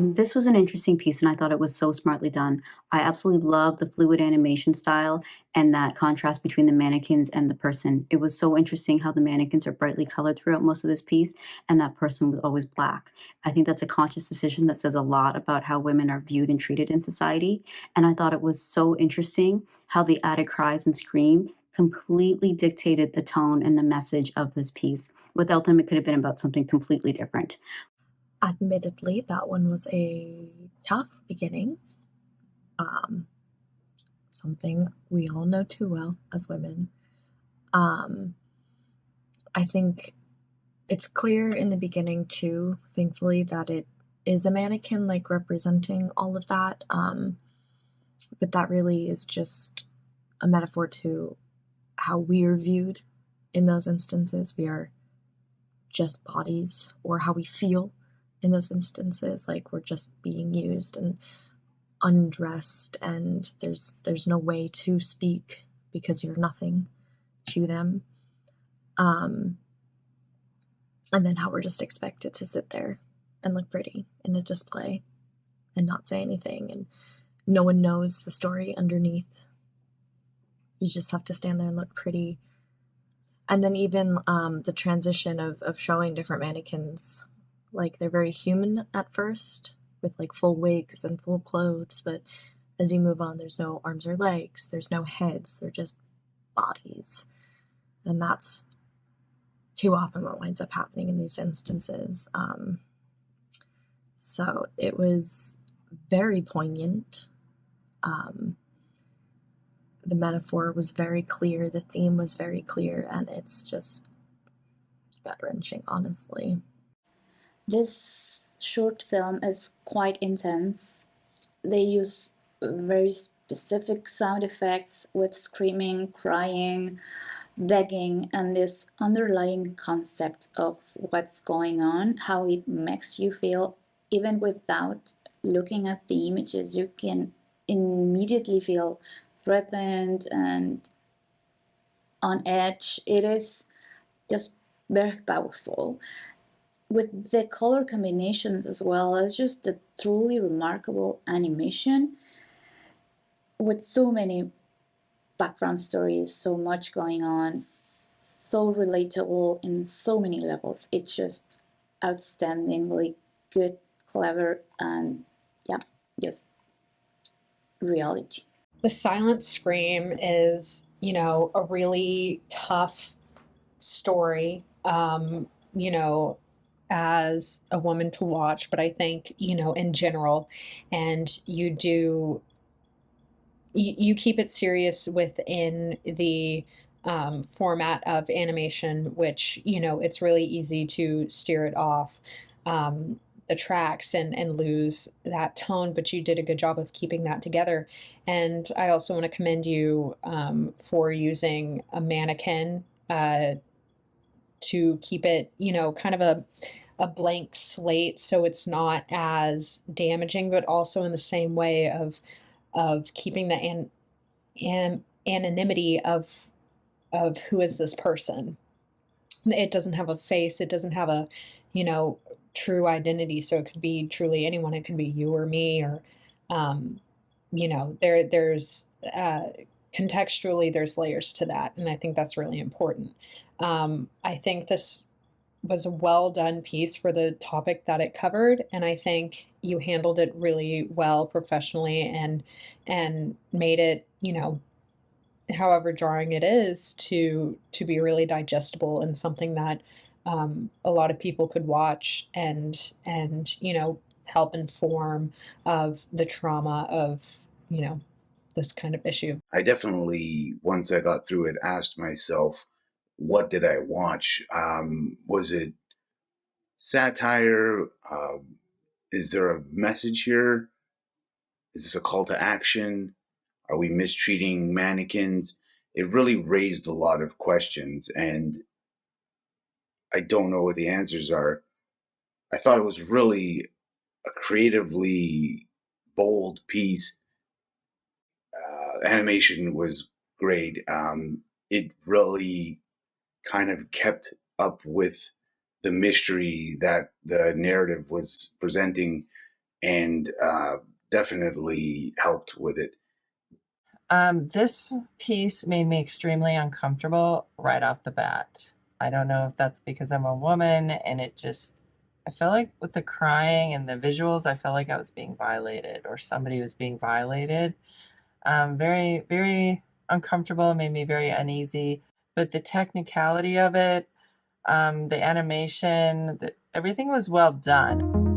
This was an interesting piece, and I thought it was so smartly done. I absolutely love the fluid animation style and that contrast between the mannequins and the person. It was so interesting how the mannequins are brightly colored throughout most of this piece, and that person was always black. I think that's a conscious decision that says a lot about how women are viewed and treated in society. And I thought it was so interesting how the added cries and scream completely dictated the tone and the message of this piece. Without them, it could have been about something completely different. Admittedly, that one was a tough beginning. Um, Something we all know too well as women. Um, I think it's clear in the beginning too, thankfully, that it is a mannequin like representing all of that. But that really is just a metaphor to how we're viewed in those instances. We are just bodies, or how we feel in those instances, like we're just being used and undressed, and there's no way to speak because you're nothing to them. Um, and then how we're just expected to sit there and look pretty in a display and not say anything, and no one knows the story underneath. You just have to stand there and look pretty. And then even the transition of showing different mannequins, like they're very human at first with like full wigs and full clothes, but as you move on, there's no arms or legs, there's no heads, they're just bodies. And that's too often what winds up happening in these instances. So it was very poignant. Um, the metaphor was very clear, the theme was very clear, and it's just gut wrenching, honestly. This short film is quite intense. They use very specific sound effects with screaming, crying, begging, and this underlying concept of what's going on, how it makes you feel, even without looking at the images. You can immediately feel threatened and on edge. It is just very powerful with the color combinations as well. It's just a truly remarkable animation with so many background stories, so much going on, so relatable in so many levels. It's just outstandingly good, clever, and yeah, just reality. The silent scream is, a really tough story, as a woman to watch, but I think, in general, and you keep it serious within the format of animation, which, it's really easy to steer it off the tracks and lose that tone, but you did a good job of keeping that together. And I also want to commend you for using a mannequin to keep it, kind of a blank slate, so it's not as damaging, but also in the same way of keeping the anonymity of who is this person. It doesn't have a face, it doesn't have a, true identity, so it could be truly anyone. It could be you or me, or um, there's contextually there's layers to that, and I think that's really important. I think this was a well done piece for the topic that it covered, and I think you handled it really well professionally, and made it, however jarring it is, to be really digestible and something that a lot of people could watch and help inform of the trauma of this kind of issue. I definitely, once I got through it, asked myself, what did I watch? Was it satire? Is there a message here? Is this a call to action? Are we mistreating mannequins? It really raised a lot of questions, and I don't know what the answers are. I thought it was really a creatively bold piece. Animation was great. It really kind of kept up with the mystery that the narrative was presenting. and definitely helped with it. This piece made me extremely uncomfortable right off the bat. I don't know if that's because I'm a woman and I felt like with the crying and the visuals, I felt like I was being violated or somebody was being violated. Very, very uncomfortable, made me very uneasy. But the technicality of it, the animation, everything was well done.